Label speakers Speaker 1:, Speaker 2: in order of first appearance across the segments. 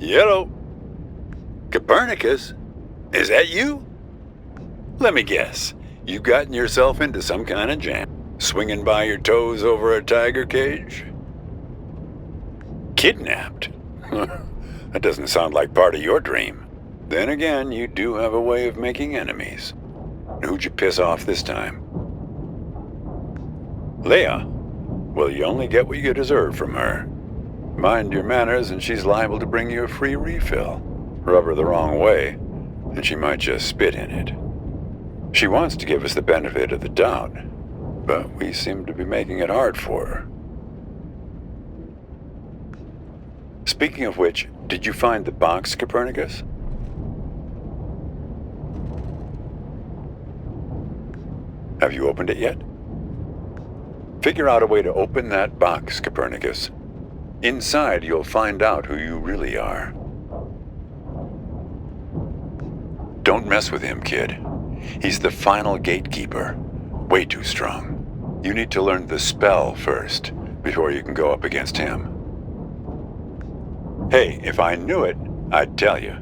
Speaker 1: Yellow. Copernicus? Is that you? Let me guess. You've gotten yourself into some kind of jam. Swinging by your toes over a tiger cage? Kidnapped? That doesn't sound like part of your dream. Then again, you do have a way of making enemies. Who'd you piss off this time? Leah? Well, you only get what you deserve from her. Mind your manners and she's liable to bring you a free refill. Rub her the wrong way, and she might just spit in it. She wants to give us the benefit of the doubt, but we seem to be making it hard for her. Speaking of which, did you find the box, Copernicus? Have you opened it yet? Figure out a way to open that box, Copernicus. Inside, you'll find out who you really are. Don't mess with him, kid. He's the final gatekeeper. Way too strong. You need to learn the spell first, before you can go up against him. Hey, if I knew it, I'd tell you.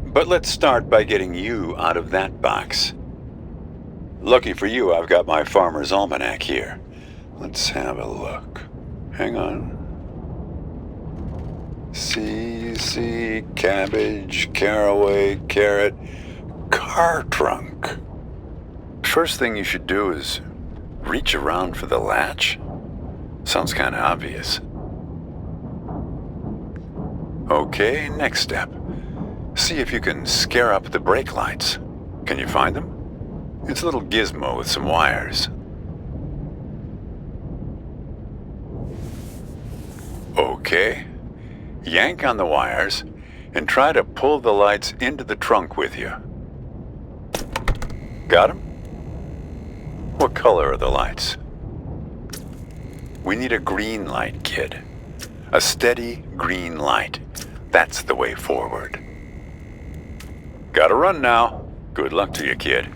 Speaker 1: But let's start by getting you out of that box. Lucky for you, I've got my farmer's almanac here. Let's have a look. Hang on. C, cabbage, caraway, carrot, car trunk. First thing you should do is reach around for the latch. Sounds kind of obvious. Okay, next step. See if you can scare up the brake lights. Can you find them? It's a little gizmo with some wires. Okay. Yank on the wires and try to pull the lights into the trunk with you. Got them? What color are the lights? We need a green light, kid. A steady green light. That's the way forward. Gotta run now. Good luck to you, kid.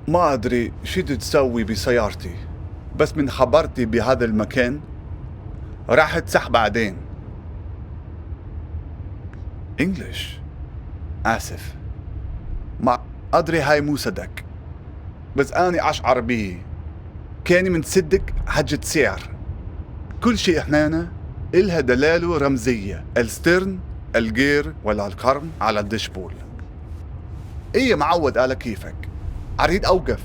Speaker 2: ما أدري شو تسوي بسيارتي، بس من خبرتي بهذا المكان راح تسح بعدين. English. آسف، ما أدري هاي مو صدق، بس أنا أشعر به كاني من صدق حجة سعر. كل شيء هنا إلها دلالة رمزية، السترن، الجير ولا القرن على الدشبول. إيه معود على كيفك، أريد أوقف.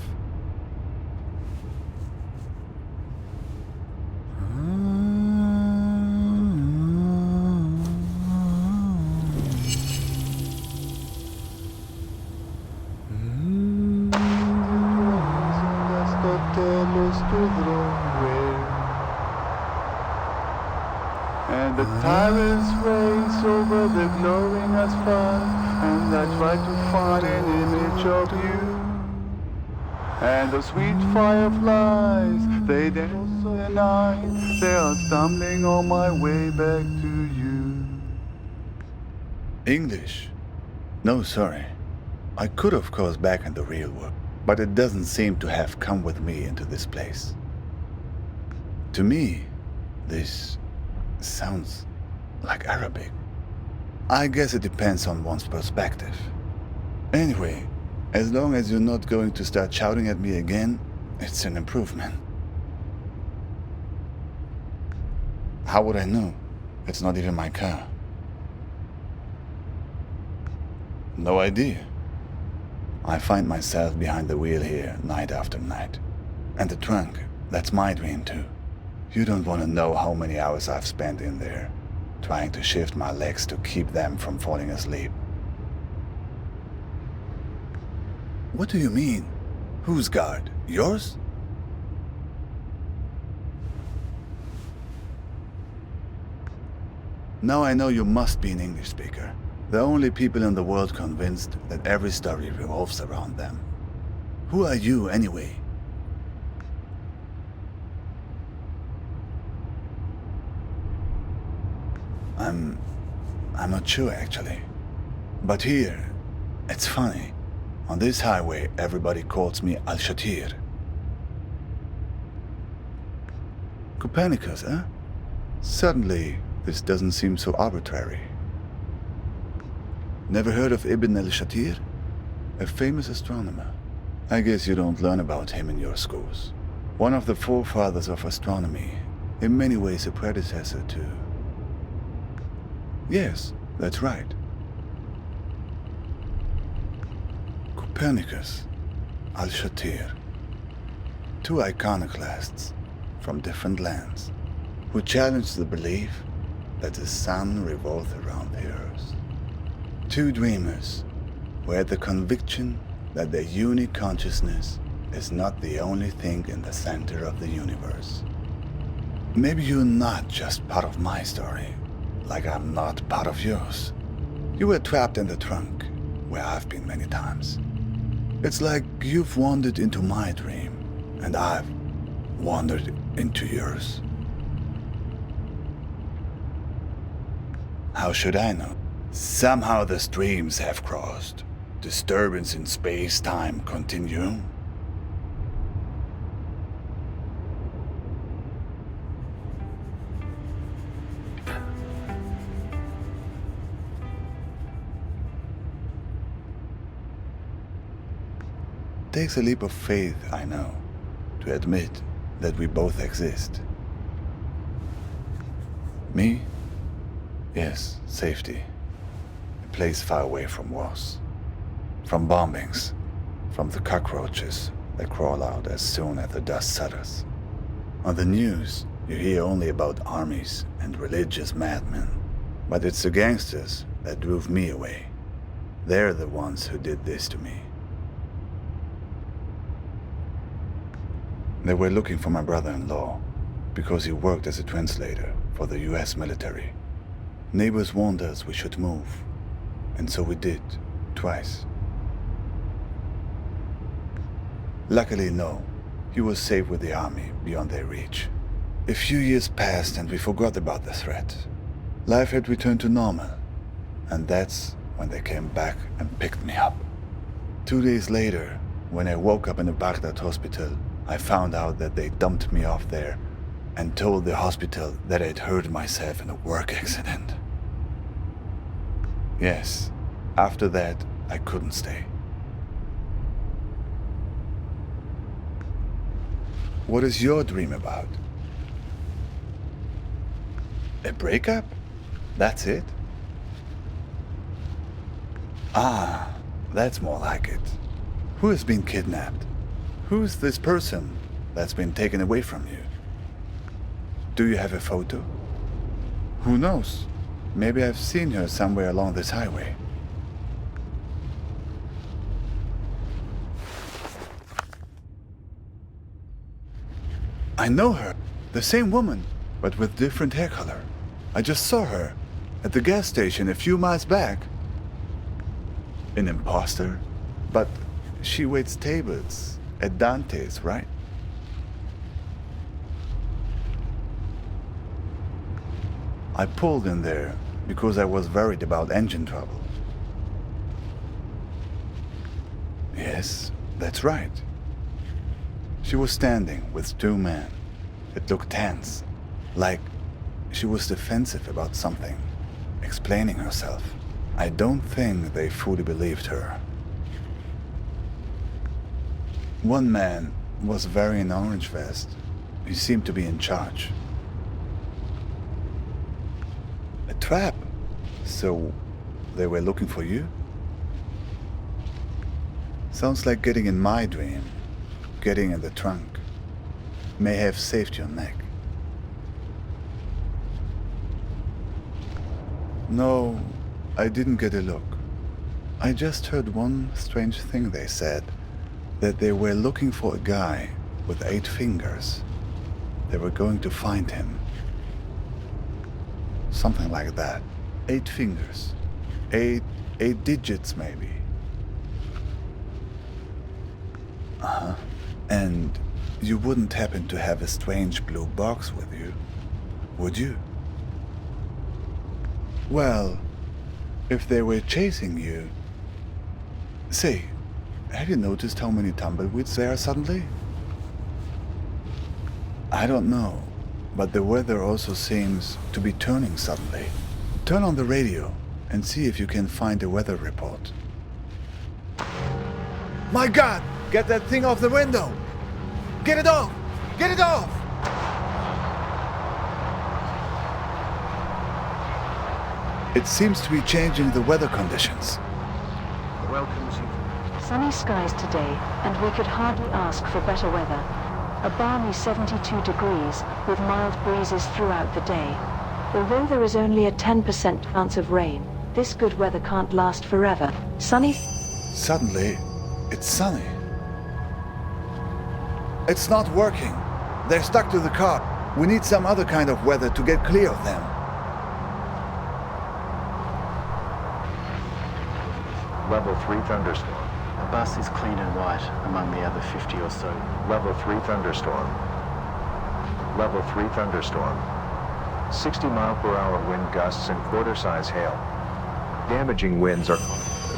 Speaker 2: And the tyrants race over the glowing asphalt, and I try to find an image of you. And the sweet fireflies, they dance at night, they are stumbling on my way back to you. English? No, sorry. I could of course back in the real world, but it doesn't seem to have come with me into this place. To me, this sounds like Arabic. I guess it depends on one's perspective. Anyway, as long as you're not going to start shouting at me again, it's an improvement. How would I know? It's not even my car. No idea. I find myself behind the wheel here night after night. And the trunk, that's my dream too. You don't want to know how many hours I've spent in there, trying to shift my legs to keep them from falling asleep. What do you mean? Whose guard? Yours? Now I know you must be an English speaker. The only people in the world convinced that every story revolves around them. Who are you, anyway? I'm not sure, actually. But here, it's funny. On this highway, everybody calls me Al-Shatir. Copernicus, huh? Suddenly, this doesn't seem so arbitrary. Never heard of Ibn al-Shatir? A famous astronomer. I guess you don't learn about him in your schools. One of the forefathers of astronomy, in many ways a predecessor to... Yes, that's right. Copernicus, Al-Shatir. Two iconoclasts from different lands who challenged the belief that the sun revolved around the earth. Two dreamers who had the conviction that their unique consciousness is not the only thing in the center of the universe. Maybe you're not just part of my story, like I'm not part of yours. You were trapped in the trunk, where I've been many times. It's like you've wandered into my dream, and I've wandered into yours. How should I know? Somehow the streams have crossed. Disturbance in space-time continuum. Takes a leap of faith, I know, to admit that we both exist. Me? Yes, safety. A place far away from wars. From bombings. From the cockroaches that crawl out as soon as the dust settles. On the news, you hear only about armies and religious madmen. But it's the gangsters that drove me away. They're the ones who did this to me. They were looking for my brother-in-law because he worked as a translator for the US military. Neighbors warned us we should move, and so we did, twice. Luckily, no, he was safe with the army beyond their reach. A few years passed and we forgot about the threat. Life had returned to normal, and that's when they came back and picked me up. 2 days later, when I woke up in a Baghdad hospital, I found out that they dumped me off there and told the hospital that I'd hurt myself in a work accident. Yes, after that, I couldn't stay. What is your dream about? A breakup? That's it? Ah, that's more like it. Who has been kidnapped? Who's this person that's been taken away from you? Do you have a photo? Who knows? Maybe I've seen her somewhere along this highway. I know her. The same woman, but with different hair color. I just saw her at the gas station a few miles back. An imposter? But she waits tables at Dante's, right? I pulled in there because I was worried about engine trouble. Yes, that's right. She was standing with two men. It looked tense, like she was defensive about something, explaining herself. I don't think they fully believed her. One man was wearing an orange vest. He seemed to be in charge. A trap? So they were looking for you? Sounds like getting in my dream. Getting in the trunk. May have saved your neck. No, I didn't get a look. I just heard one strange thing they said. That they were looking for a guy with 8 fingers. They were going to find him. Something like that. 8 fingers. 8 digits maybe. Uh-huh. And you wouldn't happen to have a strange blue box with you, would you? Well, if they were chasing you... Say, have you noticed how many tumbleweeds there are suddenly? I don't know, but the weather also seems to be turning suddenly. Turn on the radio and see if you can find a weather report. My God! Get that thing off the window! Get it off! Get it off! It seems to be changing the weather conditions.
Speaker 3: Welcome to...
Speaker 4: Sunny skies today, and we could hardly ask for better weather. A balmy 72 degrees, with mild breezes throughout the day. Although there is only a 10% chance of rain, this good weather can't last forever. Sunny...
Speaker 2: Suddenly, it's sunny. It's not working. They're stuck to the car. We need some other kind of weather to get clear of them.
Speaker 3: Level 3 thunderstorm.
Speaker 5: The bus is clean and white among the other 50 or so.
Speaker 3: Level 3 thunderstorm. Level 3 thunderstorm. 60-mile-per-hour wind gusts and quarter-size hail. Damaging winds are...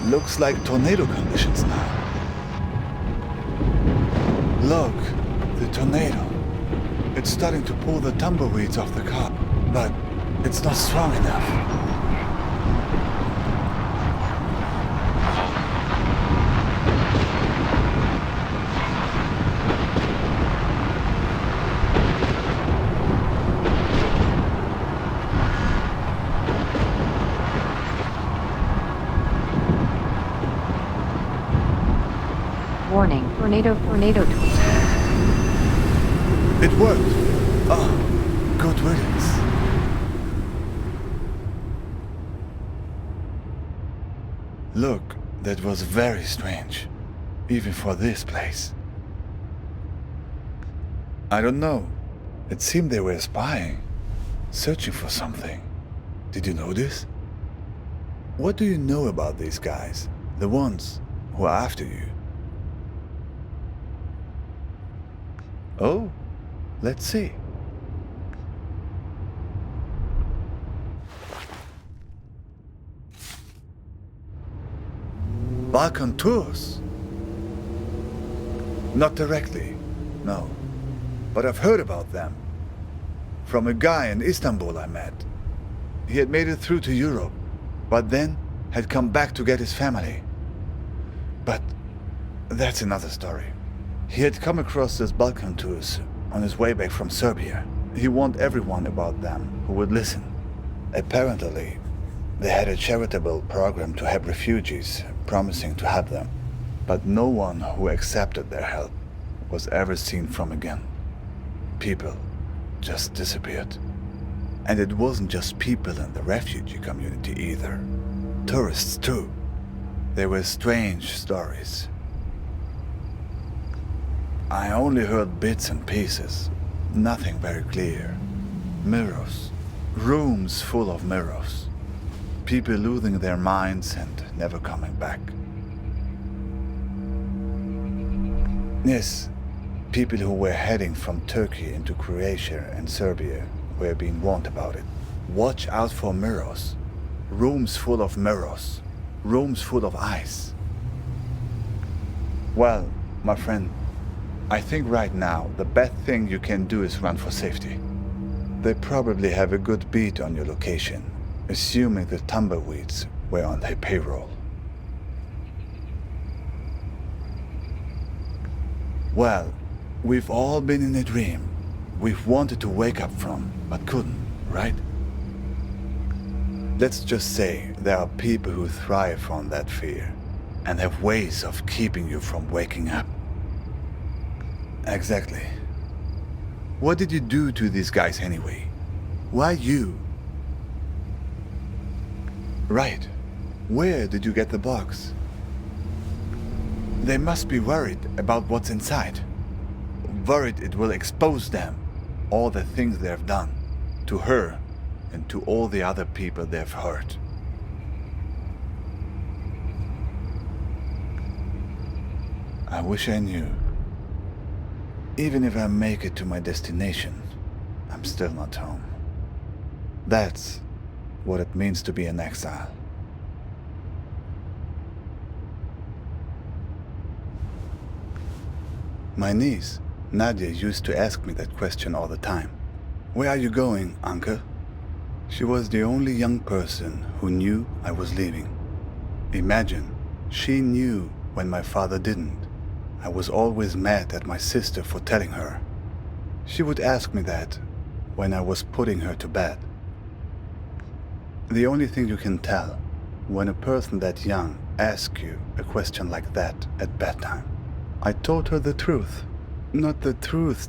Speaker 2: Looks like tornado conditions now. Look, the tornado. It's starting to pull the tumbleweeds off the car, but it's not strong enough.
Speaker 4: Warning, tornado.
Speaker 2: It worked. Oh, good riddance. Look, that was very strange, even for this place. I don't know. It seemed they were spying, searching for something. Did you notice? What do you know about these guys, the ones who are after you? Oh, let's see. Balkan tours? Not directly, no. But I've heard about them. From a guy in Istanbul I met. He had made it through to Europe, but then had come back to get his family. But that's another story. He had come across these Balkan tours on his way back from Serbia. He warned everyone about them who would listen. Apparently, they had a charitable program to help refugees, promising to help them. But no one who accepted their help was ever seen from again. People just disappeared. And it wasn't just people in the refugee community either. Tourists too. They were strange stories. I only heard bits and pieces, nothing very clear. Mirrors, rooms full of mirrors. People losing their minds and never coming back. Yes, people who were heading from Turkey into Croatia and Serbia were being warned about it. Watch out for mirrors. Rooms full of mirrors. Rooms full of ice. Well, my friend, I think right now the best thing you can do is run for safety. They probably have a good beat on your location, assuming the tumbleweeds were on their payroll. Well, we've all been in a dream we've wanted to wake up from, but couldn't, right? Let's just say there are people who thrive on that fear. and have ways of keeping you from waking up. Exactly. What did you do to these guys anyway? Why you? Right. Where did you get the box? They must be worried about what's inside. Worried it will expose them, all the things they have done, to her and to all the other people they've hurt. I wish I knew. Even if I make it to my destination, I'm still not home. That's what it means to be an exile. My niece, Nadia, used to ask me that question all the time. Where are you going, Uncle? She was the only young person who knew I was leaving. Imagine, she knew when my father didn't. I was always mad at my sister for telling her. She would ask me that when I was putting her to bed. The only thing you can tell when a person that young asks you a question like that at bedtime. I told her the truth. Not the truth,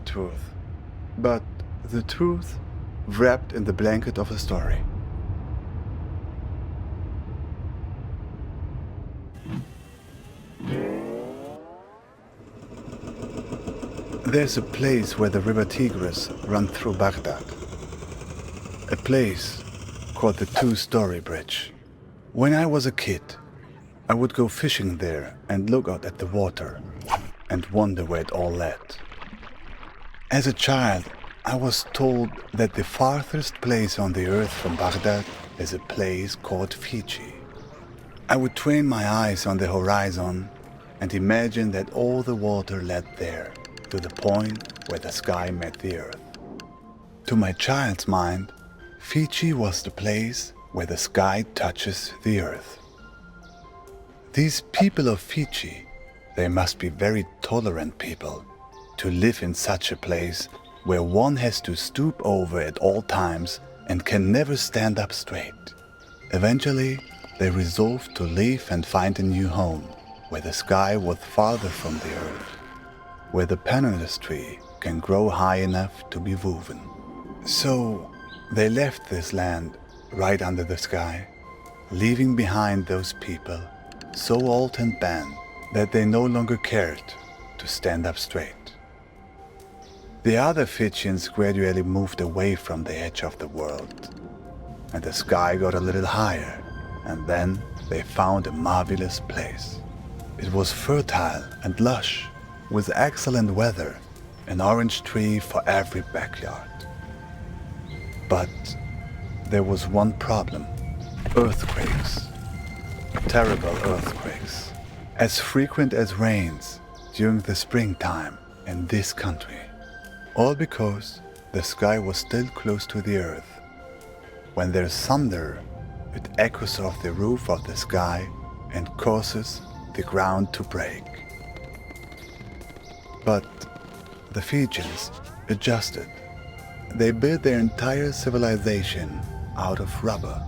Speaker 2: but the truth wrapped in the blanket of a story. There's a place where the river Tigris runs through Baghdad. A place called the Two-Story Bridge. When I was a kid, I would go fishing there and look out at the water and wonder where it all led. As a child, I was told that the farthest place on the earth from Baghdad is a place called Fiji. I would train my eyes on the horizon and imagine that all the water led there, to the point where the sky met the earth. To my child's mind, Fiji was the place where the sky touches the earth. These people of Fiji, they must be very tolerant people to live in such a place where one has to stoop over at all times and can never stand up straight. Eventually, they resolved to leave and find a new home where the sky was farther from the earth, where the pandanus tree can grow high enough to be woven. So they left this land right under the sky, leaving behind those people so old and bent that they no longer cared to stand up straight. The other Fijians gradually moved away from the edge of the world, and the sky got a little higher, and then they found a marvelous place. It was fertile and lush, with excellent weather, an orange tree for every backyard. But there was one problem: earthquakes. Terrible earthquakes, as frequent as rains during the springtime in this country. All because the sky was still close to the earth. When there's thunder, it echoes off the roof of the sky and causes the ground to break. But the Fijians adjusted. They built their entire civilization out of rubber.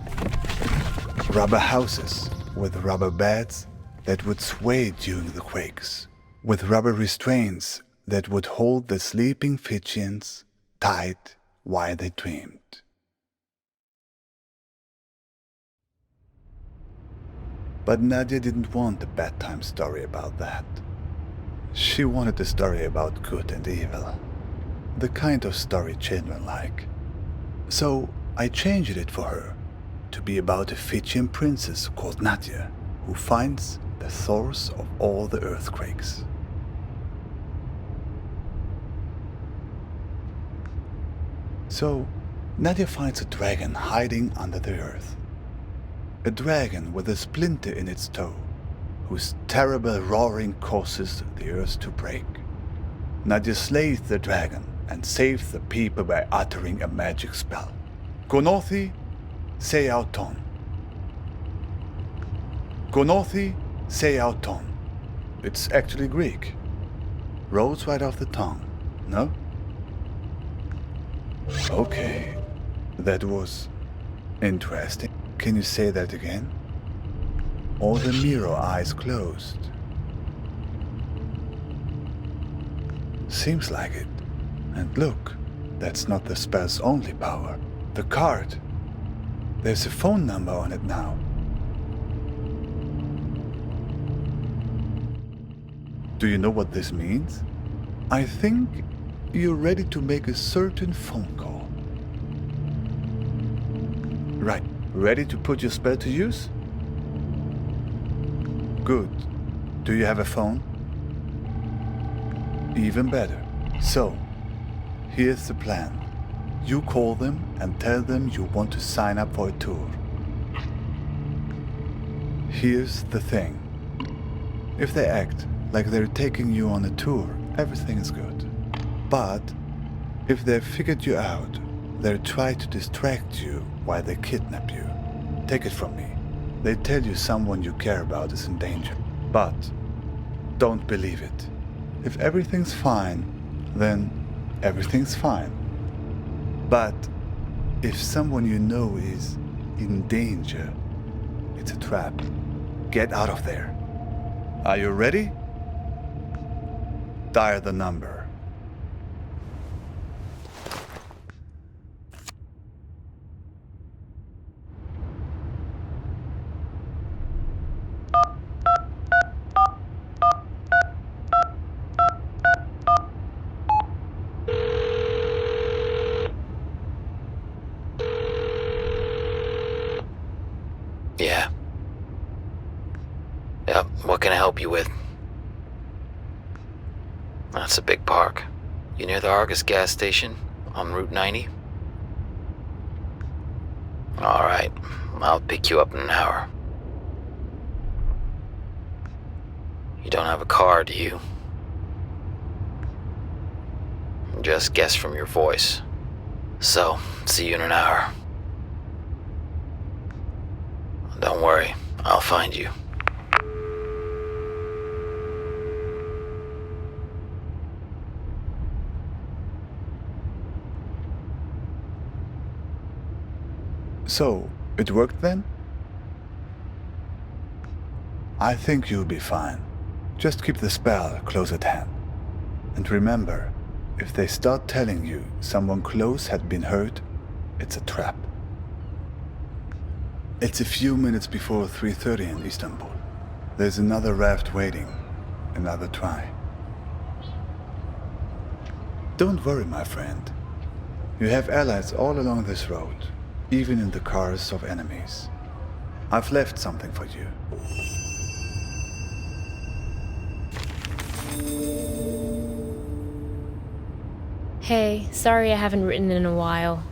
Speaker 2: Rubber houses with rubber beds that would sway during the quakes, with rubber restraints that would hold the sleeping Fijians tight while they dreamed. But Nadia didn't want a bedtime story about that. She wanted a story about good and evil, the kind of story children like. So I changed it for her to be about a Fijian princess called Nadia, who finds the source of all the earthquakes. So Nadia finds a dragon hiding under the earth. A dragon with a splinter in its toe, whose terrible roaring causes the earth to break. Nadia slays the dragon and saves the people by uttering a magic spell. Konothi se auton. Konothi se auton. It's actually Greek. Rolls right off the tongue, no? Okay, that was interesting. Can you say that again? or the mirror eyes closed. Seems like it. And look, that's not the spell's only power. The card. There's a phone number on it now. Do you know what this means? I think you're ready to make a certain phone call. Right, ready to put your spell to use? Good. Do you have a phone? Even better. So, here's the plan. You call them and tell them you want to sign up for a tour. Here's the thing. If they act like they're taking you on a tour, everything is good. But if they've figured you out, they'll try to distract you while they kidnap you. Take it from me. They tell you someone you care about is in danger. But don't believe it. If everything's fine, then everything's fine. But if someone you know is in danger, it's a trap. Get out of there. Are you ready? Dial the number.
Speaker 6: Yeah. Yep, what can I help you with? That's a big park. You near the Argus gas station on Route 90? Alright, I'll pick you up in an hour. You don't have a car, do you? Just guess from your voice. So, see you in an hour. Don't worry, I'll find you.
Speaker 2: So, it worked then? I think you'll be fine. Just keep the spell close at hand. And remember, if they start telling you someone close had been hurt, it's a trap. It's a few minutes before 3:30 in Istanbul. There's another raft waiting. Another try. Don't worry, my friend. You have allies all along this road, even in the cars of enemies. I've left something for you.
Speaker 7: Hey, sorry I haven't written in a while.